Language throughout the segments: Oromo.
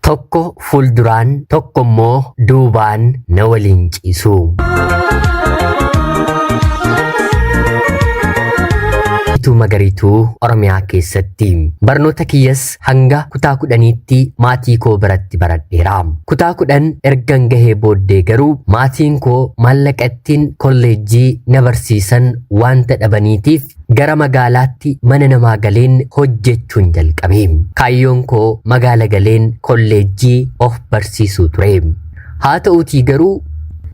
tokko fuulduraan tokko immoo duubaan na waliin ciisu. Magariituu Oromiyaa keessatti barnoota kiyyas hanga kutaa 10tti maatii koo biratti baradheera. Kutaa 10 ergan gahee booddee garuu maatiin koo maallaqa ittiin kolleejjii na barsiisan waanta dhabaniitiif gara magaalaatti mana namaa galeen hojjechuun jalqabe. Kaayyoon koo magaala galeen kolleejjii of barsiisuu ture. Haa ta'uutii garuu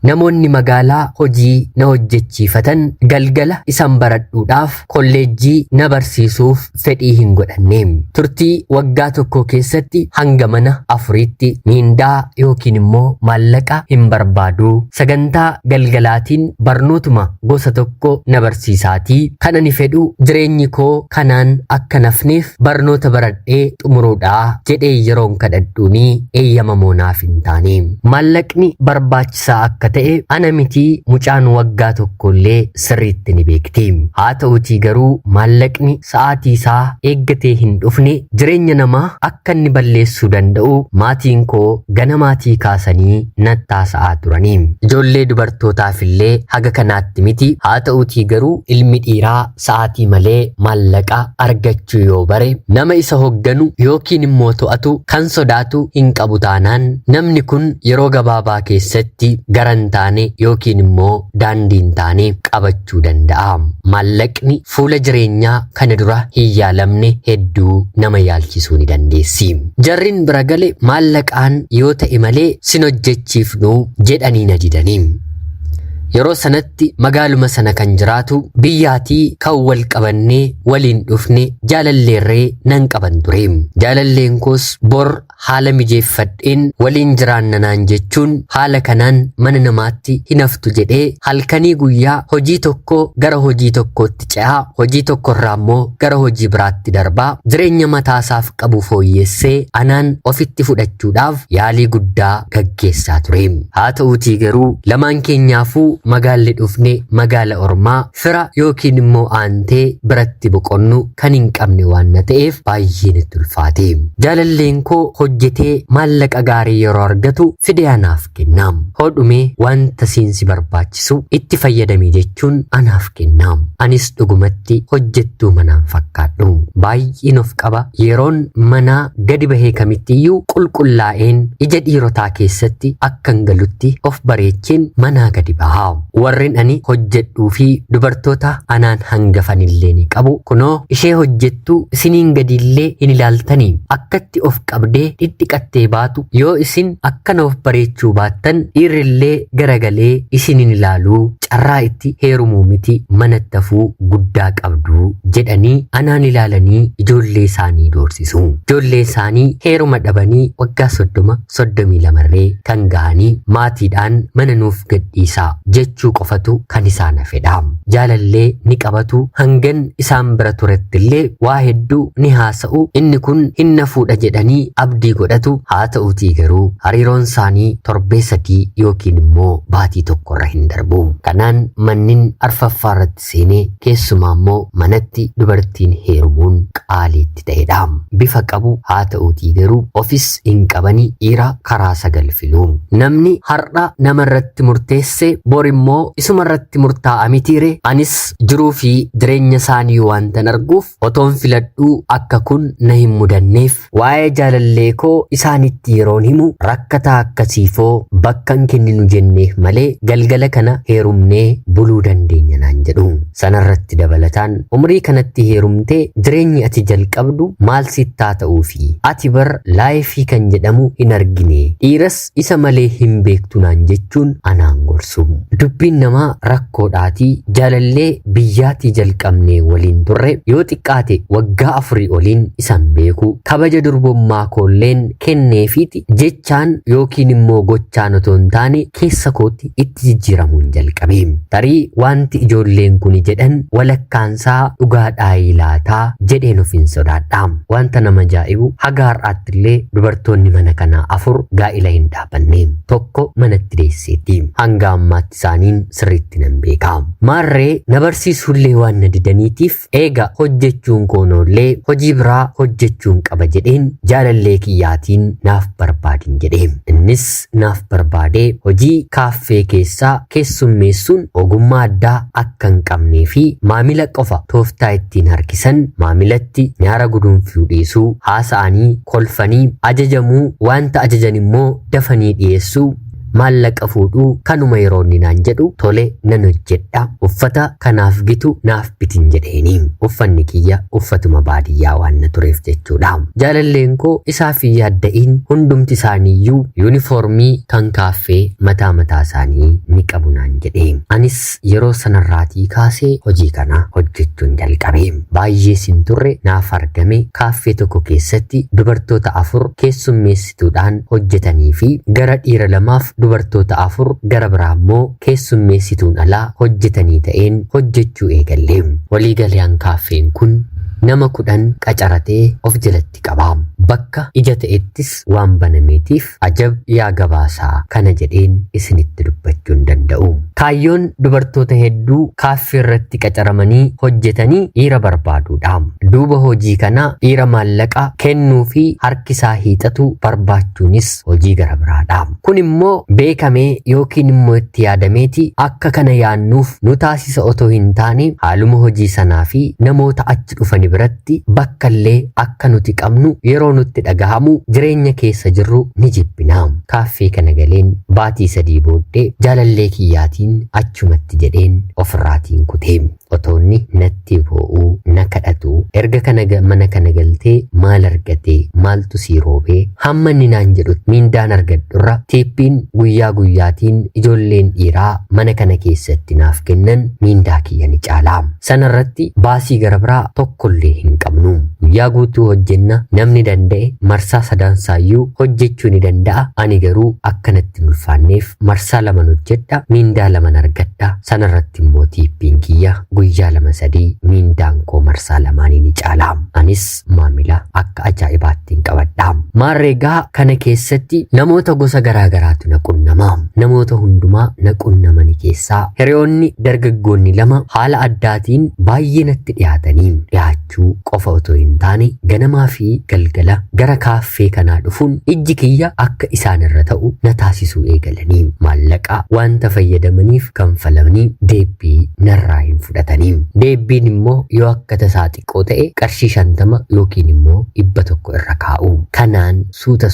namoonni magaalaa hojii na hojjechiifatan galgala isan baradhuudhaaf kolleejjii na barsiisuuf fedhii hin godhanne. Turtii waggaa tokko keessatti hanga mana 4tti miindaa yookiin immoo maallaqa hin barbaadu. Sagantaa galgalaatiin barnootuma gosa tokko na barsiisaatii kan ani fedhu jireenyi koo kanaan akka nafneef barnoota baradhee xumuruudhaa jedhee yeroon kadhadhuuni eeyyamamoo naaf hin taane. Maallaqni barbaachisaa akka ta'e ana miti mucaan waggaa tokkollee sirriitti ni beekti. Haa ta'uutii garuu maallaqni sa'aatii isaa eeggatee hin dhufne jireenya namaa akka inni balleessuu danda'u maatiin koo ganamaatii kaasanii nattaasa'aa turanii. Ijoollee dubartootaafillee haga kanaatti miti. Haa ta'uutii garuu ilmi dhiiraa sa'aatii malee maallaqa argachuu yoo bare nama isa hogganu yookiin immoo to'atu kan sodaatu hin qabu taanaan namni kun yeroo gabaabaa keessatti garan taane yookiin immoo daandiin taane qabachuu danda'a. Maallaqni fuula jireenyaa kana dura hin yaalamne hedduu nama yaalchisuu ni dandeessi. Jarriin bira gale maallaqaan yoo ta'e malee sin hojjechiifnu jedhanii na didanii. Yeroo sanatti magaaluma sana kan jiraatu biyyaatii kan wal qabannee waliin dhufne jaalalleerree nan qaban ture. Jaalalleen koos bor haala mijeeffadheen waliin jiraanna naan jechuun haala kanaan mana namaatti hin haftu jedhee halkanii guyyaa hojii tokko gara hojii tokkootti ce'aa, hojii tokkorraa immoo gara hojii biraatti darbaa jireenya mataasaaf qabu fooyyessee anaan ofitti fudhachuudhaaf yaalii guddaa gaggeessaa ture. Haa ta'uutii garuu lamaan keenyaafuu magaalli dhufne magaala ormaa fira yookiin immoo aantee biratti boqonnu kan hin qabne waan na ta'eef baay'ee natti ulfaate. Jaalalleen koo hojjetee maallaqa gaarii yeroo argatu fide anaaf kennaam. Hodhumee wanta siinsi barbaachisu itti fayyadamii jechuun anaaf kennaam. Anis dhugumatti hojjettuu manaan fakkaadhu. Baay'een of qaba. Yeroon manaa gadi bahee kamittiyyuu qulqullaa'een ija dhiirotaa keessatti akkan galutti of bareecheen manaa gadi bahaa. Warreen ani hojjedhuu fi dubartoota anaan hangafanillee ni qabu. Kunoo ishee hojjettuu isiniin gadiillee hin ilaaltanii akkatti of qabdee dhidhiqattee baatu yoo isin akkana of bareechuu baattan dhiirrillee garagalee isinin ilaaluu carraa itti heerumuu miti manatti hafuu guddaa qabdu jedhanii anaan ilaalanii ijoollee isaanii doorsisu. Ijoollee isaanii heeruma dhabanii waggaa 32 kan gahanii maatiidhaan mana nuuf gadhiisaa jechuu qofatu kan isaan fedha. Jaalallee ni qabatu hangan isaan bira turettillee waa hedduu ni haasa'u. Inni kun hin nafuudha jedhanii abdii godhatu. Haa ta'uutii garuu hariiroon isaanii torbee 3 yookiin immoo baatii tokkorra hin darbu. Kanaan mannin arfaffaa irratti seenee keessumaa immoo manatti dubartiin heerumuun qaaliitti ta'edha. Bifa qabu haa ta'uutii garuu ofis hin qabanii dhiira karaa 9 filu. Namni har'a namarratti murteesse bor immoo isumarratti murtaa'a mitiire. Anis jiruu fi jireenya isaanii waantan arguuf otoon filadhuu akka kun na hin mudanneef waa'ee jaalallee koo isaanitti yeroon himu rakkataa akkasiifoo bakkan kenninu jenneef malee galgala kana heerumnee buluu dandeenya naan jedhu. Sanarratti dabalataan umrii kanatti heerumtee jireenyi ati jalqabdu maal sittaa ta'uu fi ati bar laayifii kan jedhamu hin argine dhiiras isa malee hin beektu naan jechuun anaan gorsu. Dubbiin namaa rakkoodhaatii jaalallee biyyaatii jalqabnee waliin turre yoo xiqqaate waggaa 4 oliin isan beeku. Kabaja durbummaa koolleen kenneefiiti jechaan yookiin immoo gochaan otoo hin taane keessa kootti itti jijjiiramuun jalqabe. Tarii wanti ijoolleen kun jedhan walakkaansaa dhugaadhaa ilaataa jedheen ofiin sodaadhaa. Wanta nama ajaa'ibu haga har'aattillee dubartoonni mana kanaa 4 gaa'ila hin dhaabanne. Tokko manatti deesseetti. Hanga ammaatti isaaniin sirriitti nan beeka. Maarree na barsiisullee waan na didaniitiif eega hojjechuun koonollee hojii biraa hojjechuun qaba jedheen jaalallee kiyyaatiin naaf barbaadin jedhe. Innis naaf barbaadee hojii kaaffee keessaa keessummeessuun ogummaa addaa akka hin qabnee fi maamila qofa tooftaa ittiin harkisan maamilatti nyaara guduunfuu dhiisuu haasa'anii kolfanii ajajamuu wanta ajajan immoo dafanii dhiyeessuu maallaqa fuudhuu kanuma yeroo inni naan jedhu tole nan hojjedha uffata kanaaf gitu naaf bitin jedheeni. Uffanni kiyya uffatuma baadiyyaa waan na tureef jechuudha. Jaalalleen koo isaaf yaadda'in hundumti isaaniiyyuu yuunifoormii kan kaaffee mataa isaanii ni qabu naan jedhe. Anis yeroo sanarraatii kaasee hojii kana hojjechuun jalqabe. Baay'ee sin turre naaf argame kaaffee tokko keessatti dubartoota 4 keessummeessituudhaan hojjetanii fi gara dhiira 2 dubartoota 4 gara biraa immoo keessummeessituun alaa hojjetanii ta'een hojjechuu eegalle. Waliigalaan kaaffeen kun nama 10 qacaratee of jalatti qaba. Bakka ija ta'ettis waan banameetiif ajab yaa gabaasaa kana jedheen isinitti dubbachuu hin danda'u. Kaayyoon dubartoota hedduu kaaffee irratti qacaramanii hojjetanii dhiira barbaaduudha. Duuba hojii kana dhiira maallaqa kennuu fi harkisaa hiixatu barbaachuunis hojii gara biraadha. Kun immoo beekamee yookiin immoo itti yaadameeti akka kana yaannuuf nu taasisa otoo hin taane haaluma hojii sanaa fi namoota achi dhufani biratti bakka illee akka nuti qabnu yeroo nutti dhagahamu jireenya keessa jirru ni jibbina. Kaaffee kana galeen baatii 3 booddee jaalallee kiyyaatiin achumatti jedheen ofirraatiin kutee otoonni natti boo'uu na kadhatu erga mana kana galtee maal argatee maaltu sii roobee hamma inni naan jedhu miindaan argadhurra tiippiin guyyaa guyyaatiin ijoolleen dhiiraa mana kana keessatti naaf kennan miindaa kiyya ni caala. Sanarratti baasii gara biraa tokkollee hin qabnu. Guyyaa guutuu hojjenna namni danda'e marsaa 3 saayyuu hojjechuu ni danda'a. Ani garuu akkanatti ulfaanneef marsaa 2 hojjedha miindaa 2 argadha. Sanarratti immoo tiippiin kiyya guyyaa 2-3 miindaan koo marsaa 2 ni caala. Anis maamila akka ajaa'ibaatti hin qabadha. Maarreegaa kana keessatti namoota gosa garaa garaatu na qunnama. Namoota hundumaa na qunnamani keessaa hiriyoonni dargaggoonni 2 haala addaatiin baay'ee natti dhiyaachuu qofa otoo hin taane ganamaa fi galgala gara kaaffee kanaa dhufuun ijji kiyya akka isaan irra ta'u na taasisuu eegalanii maallaqa wanta fayyadamaniif kanfalanii deebbii narraa hin fudhatanii. Deebbiin immoo yoo akka tasaa xiqqoo ta'e qarshii 50 yookiin immoo 100 irra kaa'u. Kanaan suuta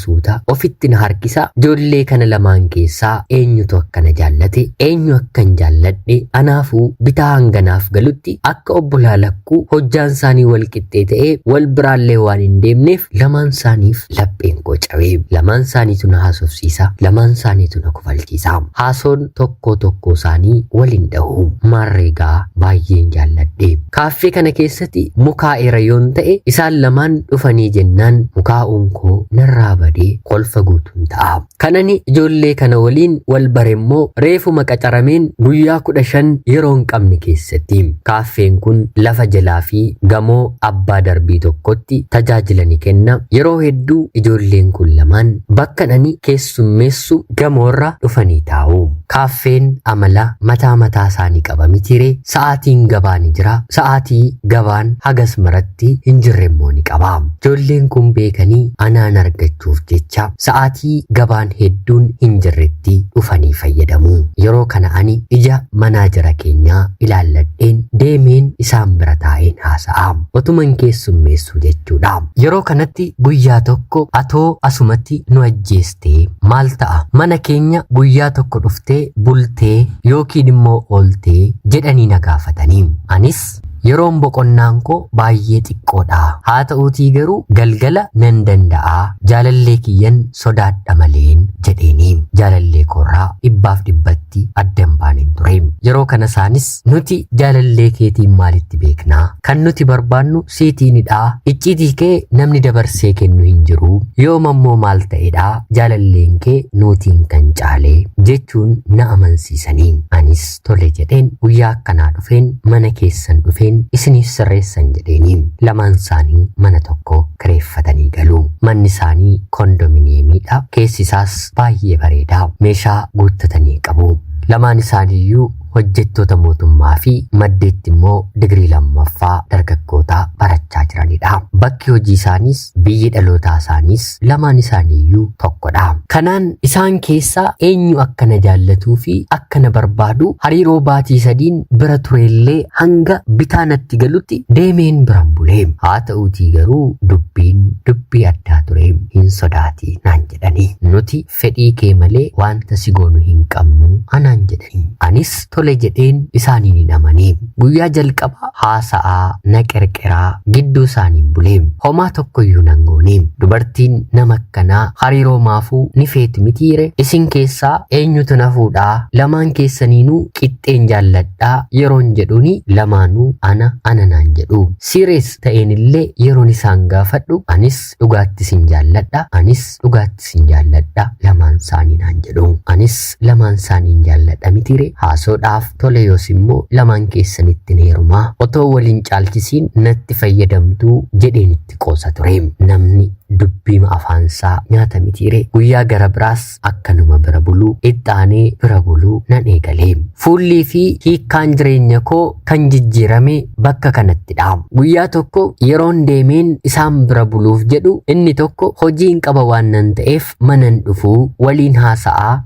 ofitti na harkisa. Ijoollee kana lamaan keessaa eenyutu akkana jaallate eenyu akkan jaalladhe anaafuu bitaa hanganaaf galutti akka obbolaa lakkuu hojjaan isaanii wal qixxee ta'ee wal biraallee waan hin deemneef lamaan isaaniif lapheen koo cabee lamaan isaaniitu na haasofsiisa lamaan isaaniitu na kufalchiisa. Haasoon tokko isaanii waliin dhahu. Maarreegaa baay'een jaalladhe. Kaaffee kana keessatti mukaa'eera yoon ta'e isaan lamaan dhufanii jennaan mukaa'uun koo narraa badee kolfa guutuun ta'a. Kanani ijoollee kana waliin wal baremmoo reefuma qacarameen guyyaa 15 yeroo hin qabne keessatti kaaffeen kun lafa jalaa fi gamoo abbaa darbii tokkotti tajaajila ni kenna. Yeroo hedduu ijoolleen kun lamaan bakka dhani keessummeessu gamoorra dhufanii taa'u. Kaaffeen amala mataa isaanii qaba mitire. Sa'aatiin gabaa ni jira. Sa'aatii gabaan hagas maratti hin jirre immoo ni qaba. Ijoolleen kun beekanii anaan argachuuf jecha sa'aatii gabaan hedduun hin jirretti dhufanii fayyadamu. Yeroo kana ani ija manaajara keenyaa ilaalladheen deemeen isaan bira taa'een haasa'a. Otuman keessummeessu jechuudha. Yeroo kanatti guyyaa tokko atoo asumatti nu ajjeestee maal ta'a? Mana keenya guyyaa tokko dhuftee bultee yookiin immoo ooltee jedhanii na gaafatanii. Anis yeroon boqonnaan koo baay'ee xiqqoodha. Haa ta'uutii garuu galgala nan danda'a. Jaalallee kiyyan sodaadha maleen jedheeni. Jaalallee koorraa dhibbaaf dhibbatti addan baaneen ture. Yeroo kana isaanis nuti jaalallee keetiin maalitti beeknaa? Kan nuti barbaannu siitiinidha. Icciitii kee namni dabarsee kennu hin jiru. Yoomammoo maal ta'edha? Jaalalleen kee nuutiin kan caale jechuun na amansiisanii. Anis tole jedheen guyyaa akkanaa dhufeen mana keessan dhufeen isiniif sirreessan jedheeni. Lamaan isaanii mana tokko kireeffatanii galu. Manni isaanii kondominiyeemiidha. Keessi isaas baay'ee bareeda. Meeshaa guuttatanii qabu. Lamaan isaaniiyyuu hojjettoota mootummaa fi maddeetti immoo digirii lammaffaa dargaggoota barachaa jiranidha. Bakki hojii isaaniis biyyi dhalootaa isaaniis lamaan isaaniiyyuu tokkodha. Kanaan isaan keessaa eenyu akkana jaallatuu fi akkana barbaadu hariiroo baatii sadiin bira turellee hanga bitaa natti galutti deemeen biran bulee. Haa ta'uutii garuu dubbii addaa ture. Hin sodaatii naan jedhanii. Nuti fedhii kee malee wanta si goonu hin qabnu anaan jedhanii. Anis tole jedheen isaaniin hin amanii. Guyyaa jalqaba haasa'aa na qerqeraa gidduu isaaniin bulee. Homaa tokkoyyuu nan goone. Dubartiin nama akkanaa hariiroo maafuu ni feeti mitiire. Isin keessaa eenyutu na fuudhaa? Lamaan keessaniinuu qixxeen jaalladhaa yeroon jedhuuni lamaanuu ana naan jedhu. Sirees ta'eenillee yeroon isaan gaafadhu anis dhugaatti sin jaalladha. Anis dhugaatti sin jaalladha. Lamaan isaanii naan jedhu. Anis lamaan isaaniin jaalladha mitiire. Haasoodhaaf tole yoos immoo lamaan keessanitti heerumaa otoo waliin caalchisiin natti fayyadamtuu jedheen itti qoosa ture. Namni dubbiima afaansaa nyaata mitiire. Guyyaa gara biraas akkanuma bira buluu ittaanee bira buluu nan eegalee. Fuullii fi hiikkaan jireenya koo kan jijjiirame bakka kanattidha. Guyyaa tokko yeroon deemeen isaan bira buluuf jedhu inni tokko hojiin qaba waan nan ta'eef manan dhufuu waliin haasa'aa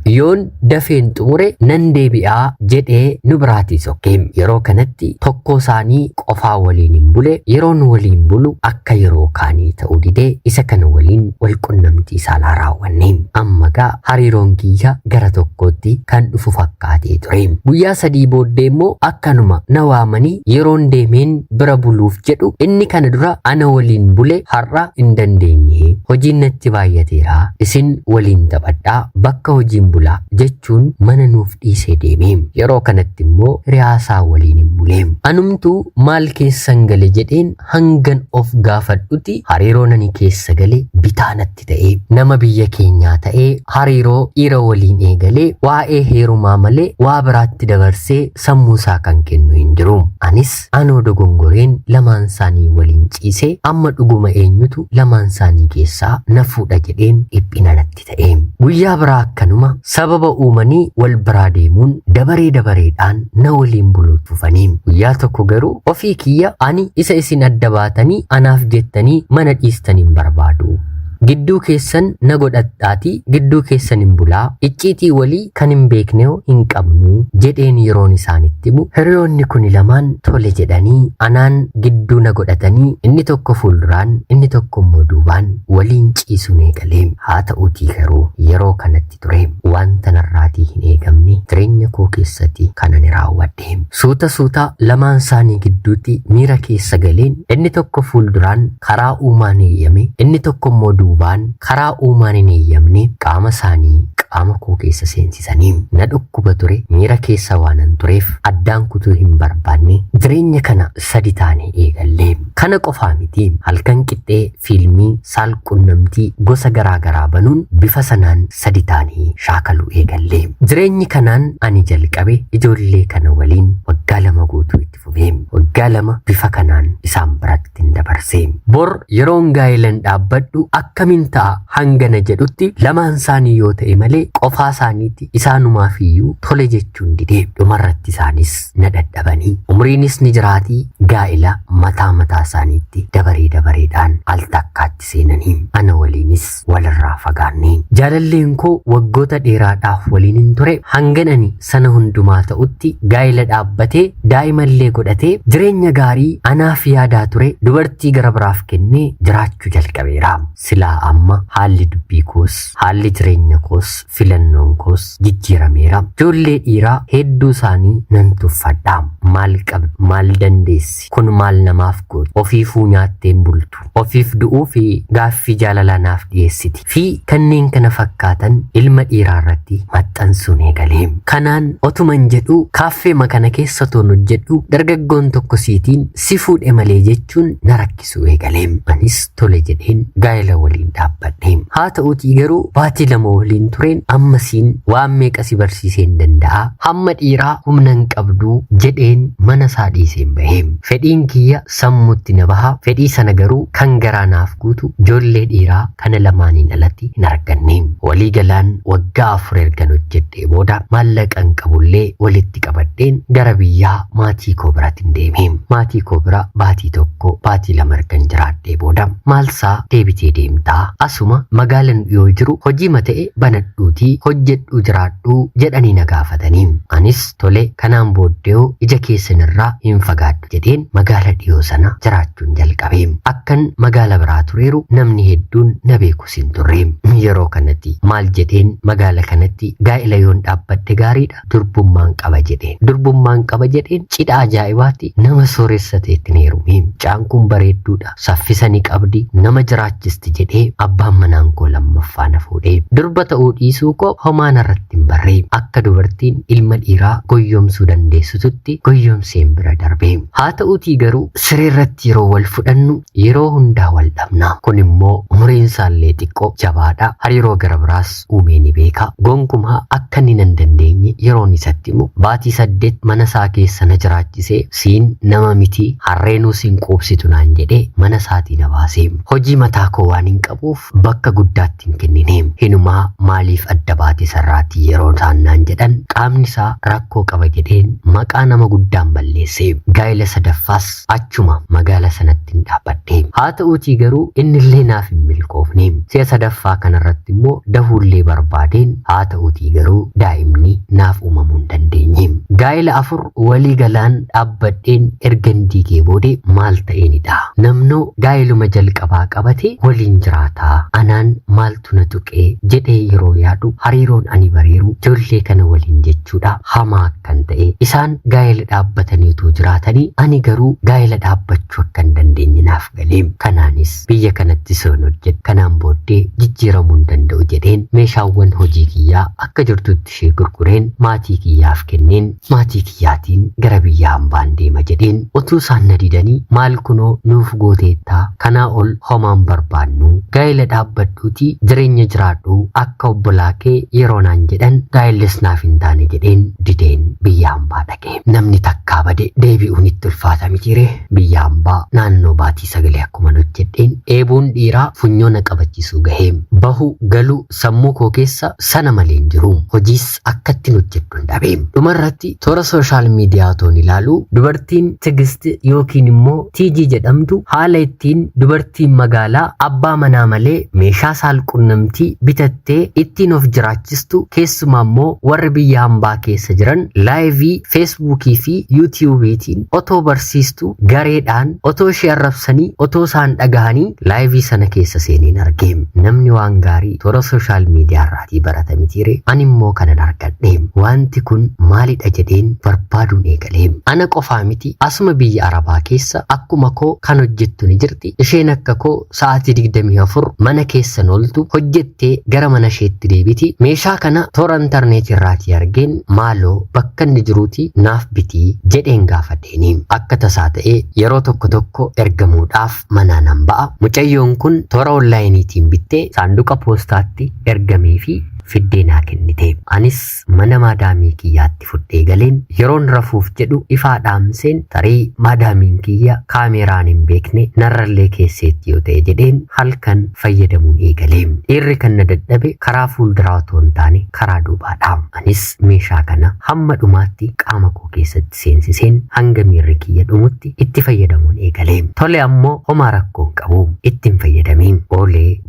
yoon dafeen xumure nan deebi'aa jedhee nu biraatii sokkee. Yeroo kanatti tokko isaanii qofaa waliin hin bule. Yeroon waliin bulu akka yeroo kaanii ta'uu didee isa kana waliin wal qunnamtii saalaa raawwanne. Amma gaa hariiroon kiyya gara tokkootti kan dhufu fakkaatee ture. Guyyaa 3 booddee immoo akkanuma na waamanii yeroon deemeen bira buluuf jedhu inni kana dura ana waliin bule har'a hin dandeenye. Hojiin natti baay'ateera. Isin waliin taphadhaa bakka hojiin bulaa jechuun mana nuuf dhiisee deeme. Yeroo kanatti immoo riyaasaa waliin hin buleem. Anumtuu maal keessan gale jedheen hangan of gaafadhuti hariiroo nani keessa gale bitaa natti ta'ee nama biyya keenyaa ta'ee hariiroo dhiira waliin eegalee waa'ee heerumaa malee waa biraatti dabarsee sammuu isaa kan kennu hin jiru. Anis anoo dogongoreen lamaan isaanii waliin ciisee amma dhuguma eenyutu lamaan isaanii keessaa na fuudha jedheen dhiphina natti ta'e. Guyyaa biraa akkanuma sababa uumanii wal biraa deemuun dabareedhaan na waliin buluu tufanii. Guyyaa tokko garuu ofii kiyya ani isa isin adda baatanii anaaf jettanii mana dhiistaniin barbaadu. Gidduu keessan na godhadhaatii gidduu keessan hin bulaa icciitii walii kan hin beekne hin qabnu jedheen yeroon isaanitti himu. Hiriyoonni kun lamaan tole jedhanii anaan gidduu na godhatanii inni tokko fuulduraan inni tokko immoo duubaan waliin ciisuun eegalee. Haa ta'uutii garuu yeroo kanatti ture wanta narraatii hin eegamne jireenya koo keessatti kana ni raawwadhe. Suuta lamaan isaanii gidduutti miira keessa galeen inni tokko fuulduraan karaa uumaan eeyyame inni tokko immoo duubaan karaa uumaan hin eeyyamne qaama isaanii qaama koo keessa seensisanii na dhukkuba ture. Miira keessa waanan tureef addaan kutuu hin barbaanne jireenya kana 3 taanee eegallee. Kana qofaa miti halkan qixxee fiilmii saalqunnamtii gosa garaa banuun bifa sanaan 3 taanee shaakaluu eegallee. Jireenyi kanaan ani jalqabe ijoollee kana waliin waggaa 2 guutuu itti fufee waggaa 2 bifa kanaan isaan biratti hin dabarsee. Bor yeroon gaa'ilan dhaabbadhu akkamiin ta'a hangana jedhutti lamaan isaanii yoo ta'e malee qofaa isaaniitti isaanumaaf iyyuu tole jechuun didee dhumarratti isaanis na dadhabanii umriinis ni jiraatii gaa'ila mataa isaaniitti dabareedhaan al takkaatti seenanii ana waliinis walirraa fagaannee. Jaalalleen koo waggoota dheeraadhaaf waliin hin ture hanganani sana hundumaa ta'utti gaa'ila dhaabbatee daa'imallee godhatee jireenya gaarii anaaf yaadaa ture dubartii gara biraaf kennee jiraachuu jalqabeera. Silaa amma haalli dubbii koos haalli jireenya koos filannoon koos jijjiirameera. Ijoollee dhiiraa hedduu isaanii nan tuffadha. Maal qabdu? Maal dandeessi? Kun maal namaaf goote? Ofiifuu nyaatteen bultu. Ofiif du'uu fi gaaffii jaalalaa naaf dhiyeessiti. Fi kanneen kana fakkaatan ilma dhiiraa irratti maxxansuun eegaleem. Kanaan otuman jedhu kaaffee makana keessa toon hojjedhu dargaggoon tokko siitiin si fuudhe malee jechuun na rakkisuu eegaleem. Anis tole jedheen gaa'ela waliin dhaabbadheem. Haa ta'uutii garuu baatii lama waliin tureen ammasiin waan meeqa si barsiiseen danda'a. Hamma dhiiraa humna hin qabdu jedheen mana isaa dhiiseen baheem. Fedhiin kiyya sammuutti na baha. Fedhii sana garuu kan garaa naaf guutu ijoollee dhiiraa kana lamaaniin alatti hin arganneem. Walii galaan waggaa 4 ergan hojjedhee booda maallaqan qabullee walitti qabadheen gara biyyaa maatii koo biraatti deemeem. Maatii koo bira baatii tokko baatii 2 ergan jiraadhee booda maalsaa deebitee deemtaa? Asuma magaalan yoo jiru hojii mata'e banadhuutii hojjedhuu jiraadhuu jedhanii na gaafataniim. Anis tole kanaan booddee ija keessanirraa hin fagaadhu jedheen magaala dhiyoo sana jiraachuun jalqabeem. Akkan magaala biraa tureeru namni hedduun na beekus hin turreem. Yeroo kanatti maal jedheen magaala kanatti gaa'ela yoon dhaabbadhe gaariidha. Durbummaan qaba jedheen. Durbummaan qaba jedheen cidha ajaa'ibaatti nama sooressateetti na heerumeem. Mucaan kun bareedduudha. Saffisa ni qabdi. Nama jiraachisti jedhee abbaan manaan koo lammaffaa na fuudhee. Durba ta'uu dhiisuu koo homaan irratti hin barreem. Akka dubartiin ilma dhiiraa goyyomsuu dandeessututti goyyomseen bira darbeem. Haa ta'uutii garuu sireerratti yeroo wal fudhannu yeroo hundaa wal dhabna. Kun immoo umuriin isaallee xiqqoo jabaadha. Hariiroo gara biraas uumee ni beeka. Gonkumaa akka inni nan dandeenye yeroon isatti himu baatii 8 mana isaa keessa na jiraachisee siin nama miti harreenuu siin quubsitu naan jedhee mana isaatii na baaseem. Hojii mataa koo waan hin qabuuf bakka guddaatti hin kennineem. Hinumaa maaliif adda baate sarraatii yeroo isaan naan jedhan qaamni isaa rakkoo qaba jedheen maqaa nama guddaan balleesseem. Gaa'ela sadaffaas achuma magaala sanatti hin dhaabbadheem. Haa ta'uutii garuu innillee naaf hin milkoofneem. Si'a sadaffaa kanarratti immoo dahuullee barbaadeen haa ta'uutii garuu daa'imni naaf uumamuu hin dandeenyeem. Gaa'ela 4 walii galaan dhaabbadheen ergan diigee boode maal ta'eenidha. Namnoo gaa'eluma jalqabaa qabate waliin jiraataa. Anaan maaltu na tuqee jedhee yeroo yaadu hariiroon ani bareeru ijoollee kana waliin jechuudha hamaa akkan ta'e. Isaan gaa'ela dhaabbataniitu jiraatanii ani garuu gaa'ela dhaabbachuu akka hin dandeenye naaf galeem. Kanaanis biyya kanatti soon hojjedhe. Kanaan booddee jijjiiramuu hin danda'u jedheen meeshaawwan hojii kiyyaa akka jirtutti ishee gurgureen maatii kiyyaaf kenneen maatii kiyyaatiin gara biyya hambaan deema jedheen utuu isaan na didanii maal kunoo nuuf gooteettaa kanaa ol homaan barbaannu gaa'ela dhaabbadhuutii jireenya jiraadhuu akka obbolaa kee yeroo naan jedhan gaa'ellis naaf hin taane jedheen dideen biyya hambaa dhaqee. Namni takkaa bade deebi'uun itti ulfaata mitiire. Biyya hambaa naannoo baatii 9 akkuma hojjedheen eebuun dhiiraa funyoona qabachiisuu gaheem. Bahu galu sammuu koo keessa sana malee hin jiru. Hojiis akkatti hojjedhu hin dhabeem. Dhumarratti toora sooshaal miidiyaa toon ilaalu dubartiin Tigist yookiin immoo Tiijii jedhamtu haala ittiin dubartiin magaalaa abbaa manaa malee meeshaa saalqunnamtii bitattee ittiin of jiraachistu keessumaa immoo warri biyya hambaa keessa jiran laayivii feesbuukii fi yuutiyuubiitiin otoo barsiistu gareedhaan otoo ishee arrabsanii otoo isaan dhagahanii laayivii sana keessa seeneen argeem. Namni waan gaarii toora sooshaal miidiyaa irraatii barata mitiire. Ani immoo kanan argadheem. Wanti kun maalidha jedheen barbaaduun eegaleem. Ana qofaa miti asuma biyya Arabaa keessa akkuma koo kan hojjettu ni jirti. Isheen akka koo sa'aatii 24 mana keessan oltu hojjettee gara mana isheetti deebiti. Meeshaa kana toora intarneetii irraatii argeen maaloo bakka inni jiruuti naaf bitii jedheen gaafadheeniim. Akka tasaa ta'ee yeroo tokko ergamuudhaaf manaa nan ba'a. Mucayyoon kun toora onlaayiniitiin bittee saanduqa poostaatti ergamee fi fiddee naa kennite. Anis mana maadaamii kiyyaatti fudhee galeen yeroon rafuuf jedhu ifaa dhaamseen tarii maadaamiin kiyya kaameraan hin beekne narrallee keesseetti yoo ta'e jedheen halkan fayyadamuun eegaleem. Dhiirri kan na dadhabe karaa fuulduraa otoo hin taane karaa duubaadha. Anis meeshaa kana hamma dhumaatti qaama koo keessatti seensiseen hanga miirri kiyya dhumutti itti fayyadamuun eegaleem. Tole ammoo homaa rakkoon qabu ittiin fayyadameem. Oolee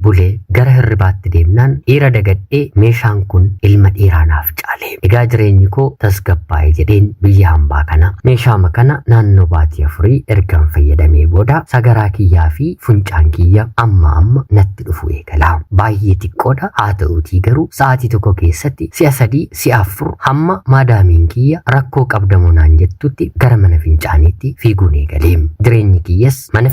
bulee gara hirribaatti deemnaan dhiira dagadhee meeshaan kun ilma dhiiraa naaf caale. Egaa jireenyi koo tasgabbaa'ee jedheen biyya hambaa kana meeshaama kana naannoo baatii 4 ergan fayyadamee booda sagaraa kiyyaa fi funcaan kiyya amma natti dhufu eegala. Baay'ee xiqqoodha, haa ta'uutii garuu sa'aatii tokko keessatti si'a 3 si'a 4 hamma maadaamiin kiyya rakkoo qabdamoo naan jettutti gara mana fincaaniitti fiiguun eegalee. Jireenyi kiyyas mana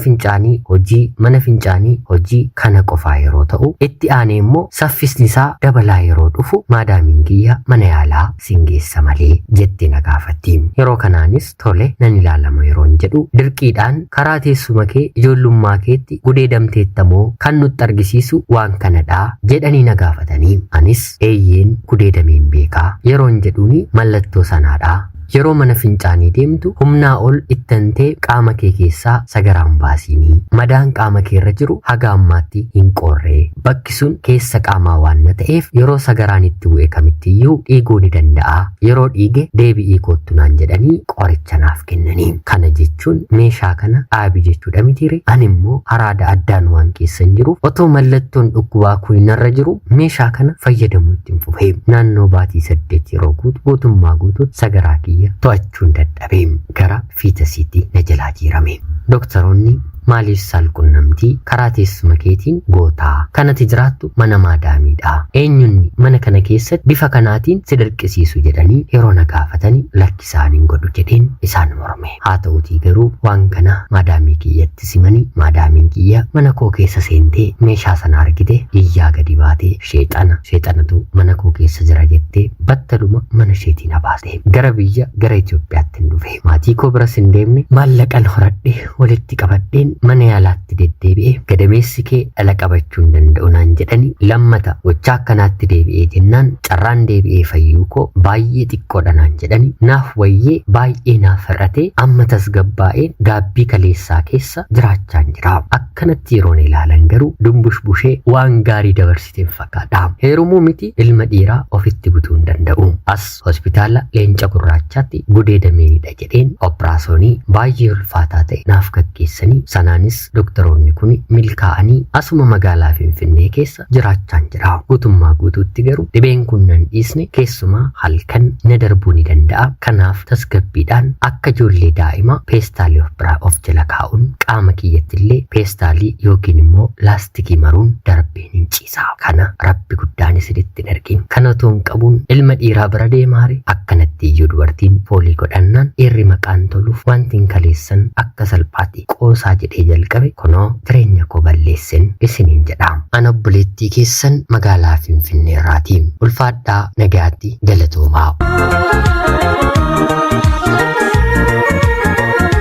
fincaanii hojii kana qofaa yeroo ta'u itti aanee immoo saffisni isaa dabalaa yeroo dhufu maadaamiin kiyya mana yaalaa singeessa malee jettee na gaafatti. Yeroo kanaanis tole nan ilaalama yeroon jedhu dirqiidhaan karaa teessuma kee ijoollummaa keetti gudeedamteettamoo kan nutti argisiisu waan kanadhaa jedhanii na gaafatanii. Anis eeyyeen gudeedameen beekaa yeroon jedhuuni mallattoo sanaadhaa. Yeroo mana fincaanii deemtu humnaa ol ittantee qaama kee keessaa sagaraan baasiinii madaan qaama kee irra jiru haga ammaatti hin qorree bakki sun keessa qaamaa waan na ta'eef yeroo sagaraan itti bu'e kamittiyyuu dhiiguu ni danda'a. Yeroo dhiige deebi'ii koottu naan jedhanii qoricha naaf kennanii. Kana jechuun meeshaa kana dhaabi jechuudha mitiire. Ani immoo araada addaan waan keessan jiruuf otoo mallattoon dhukkubaa kun narra jiru meeshaa kana fayyadamuu ittiin fufee naannoo baatii 8 yeroo guutummaa guutuutti sagaraa kiyya to'achuun dadhabee gara fiitasiitti na jalaa jiirame. Doktoroonni maaliif saalqunnamtii karaa teessuma keetiin gootaa kanatti jiraattu mana maadaamiidha. Eenyunni mana kana keessatti bifa kanaatiin si dirqisiisu jedhanii yeroo na gaafatanii lakkisaan hin godhu jedheen isaan morme. Haa ta'uutii garuu waan kana maadaamii kiyyatti simanii maadaamiin kiyya mana koo keessa seentee meeshaa sana argite iyyaa gadi baatee sheexanatu mana koo keessa jira jettee battaluma mana isheetii na baastee gara Itoophiyaatti hin dhufe. Maatii koo biras hin deemne maallaqan horadhe walitti qabadheen mana yaalaatti deddeebi'ee gadameessi kee dhala qabachuu hin danda'u naan jedhanii lammata gochaa akkanaatti deebi'ee jennaan carraan deebi'ee fayyuu koo baay'ee xiqqoodha naan jedhanii naaf wayyee baay'ee naaf hir'atee amma tasgabbaa'een gaabbii kaleessaa keessa jiraachaan jira. Akkanatti yeroon ilaalan garuu dumbushbushee waan gaarii dabarsiteen fakkaata. Heerumuu miti ilma dhiiraa ofitti gutuu hin danda'u. As hospitaala Leenca Gurraachaatti gudeedameenidha jedheen operaasyoonii baay'ee ulfaataa ta'e naaf gaggeessanii sanaanis doktoroonni kun milkaa'anii asuma magaalaa Finfinnee keessa jiraachaan jira. Guutummaa guutuutti garuu dhibeen kun nan dhiisne keessumaa halkan na darbuu ni danda'a. Kanaaf tasgabbiidhaan akka ijoollee daa'imaa peestaalii of biraa of jala kaa'uun qaama kiyyattillee peestaalii yookiin immoo laastikii maruun darbeen hin ciisa. Kana rabbi guddaan isinitti hin ergin. Kana otoo hin qabuun ilma dhiiraa bira deemaare akkanatti iyyuu dubartiin foolii godhannaan dhiirri maqaan toluuf wanti hin kaleessan akka salphaatti qoosaa jedhee jalqabe kunoo jireenya koo balleessin isiniin jedha. Ana obboleettii keessan magaalaa Finfinnee irraatii ulfaadhaa nagaatti galatoomaa.